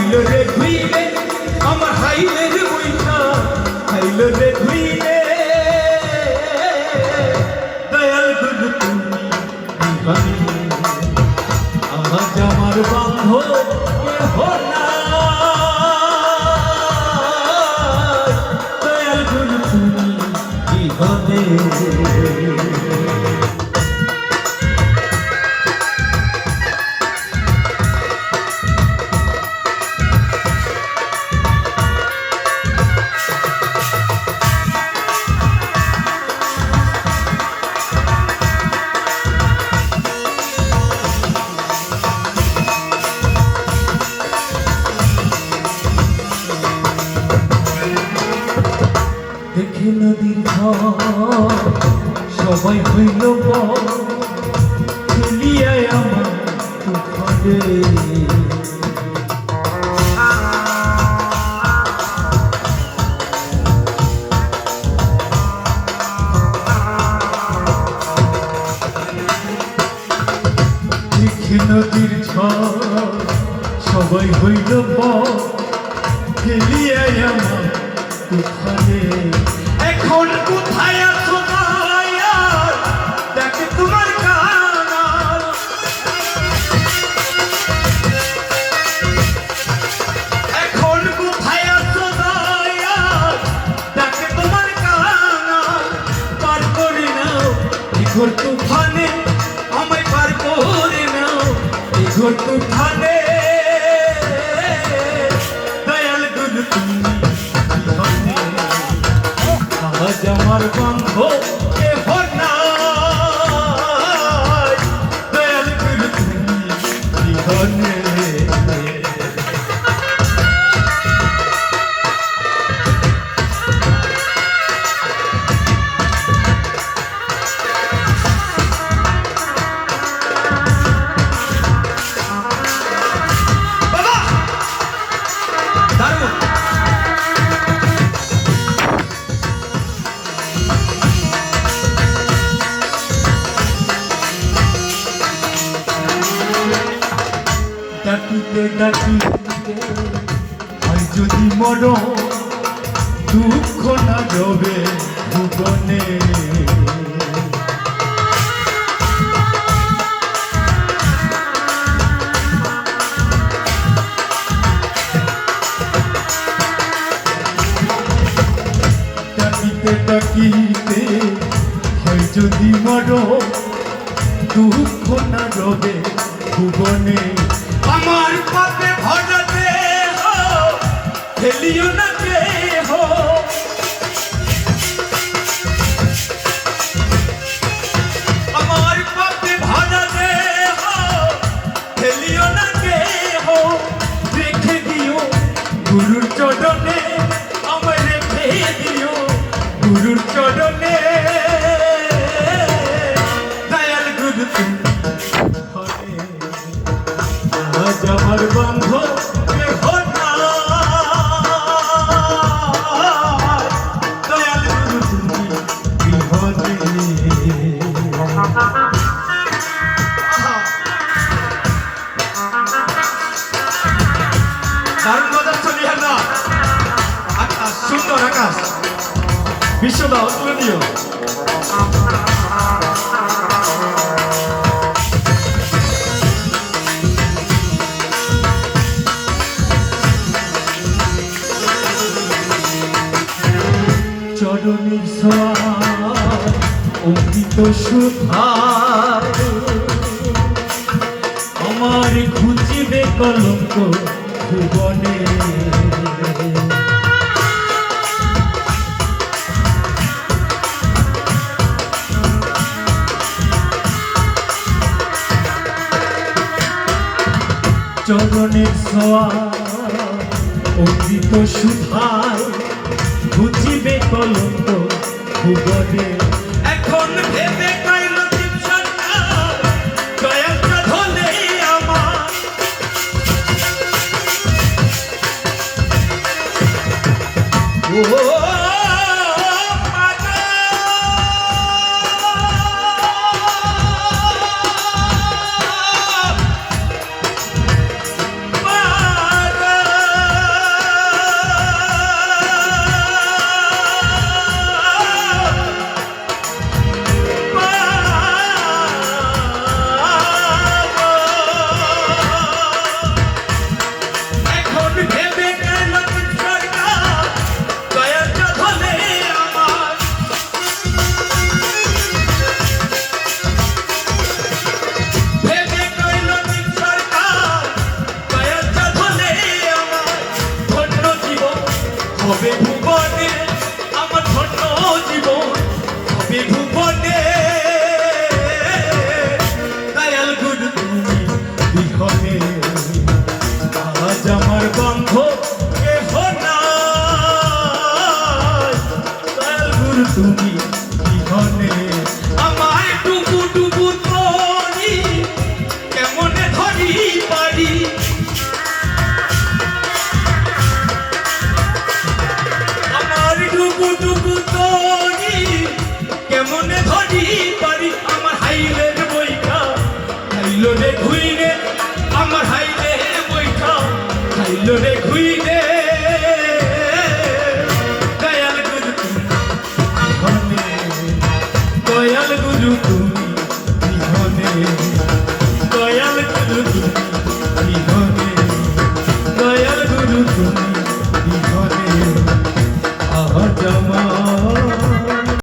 হাইলো রে ঘুইলে আমার হাইলে রে উইঠা হাইলো রে ঘুইলে দয়াল গুরু তুমি দিবানি আজ আমার বান্ধব কেহ নাই দয়াল গুরু তুমি দিবানি দেখে নদীর ঝড় সবাই হইল খেলিয়ায় আমার তুফানে দেখে নদীর ঝড় সবাই হইল খেলিয়ায় আমার তুফানে এখন কোথায় আছো দয়াল দেখে তোমার কানাল এখন কোথায় আছো দয়াল দেখে তোমার কানাল পার করে নাও এই ঘোর তুফানে আমায় পার করে নাও এই ঘোর তুফানে দয়াল গুরু তুমি আজ আমার বান্ধব কেহ নাই দয়াল গুরু তুমি জীবনে ডাকিতে ডাকিতে হয় যদি মরণ দুঃখ না যাবে ভুবনে ডাকিতে ডাকিতে হয় যদি মরণ দুঃখ না যাবে ভুবনে আমার পাপে ভরা দেহ ফেলিও না দেহ আমার পাপে ভরা দেহ ফেলিও না দেহ রেখে দিও গুরুর চরণে আমায় রেখে দিও গুরুর চরণে দয়াল গুরু তুমি আজ আমার বান্ধব কেহ নাই দয়াল গুরু তুমি বিহনে দারুণ মজার ছবি না আকাশ সুন্দর আকাশ বিশ্বদা অতুলনীয় চরণের ছোঁয়া অমৃত সুধায় আমার খুঁজিবে কলঙ্ক ভুবনে চরণের ছোঁয়া অমৃত সুধায় খুঁজিবে কলঙ্ক ভুবনে এখন ভেবে পাইল দয়ালটা ধলে আমার ও হবে ভুবনে আমার ধন্য জীবন হবে ভুবনে দয়াল গুরু তুমি বিহনে আজ আমার বন্ধ কেহ নাই দয়াল গুরু তুমি বিহনে আমায় টুকু টুকু ধরি কেমনে ধরি পারি আমার টুকু টুকু ধরি কেমনে ধরি পারি আমার হাইলের বইটা হাইলো রে ঘুইরে আমার হাইলের বইটা হাইলো রে ঘুইরে দয়াল গুরু তুমি বিহনে দয়াল গুরু তুমি বিহনে দয়াল গুরু তুমি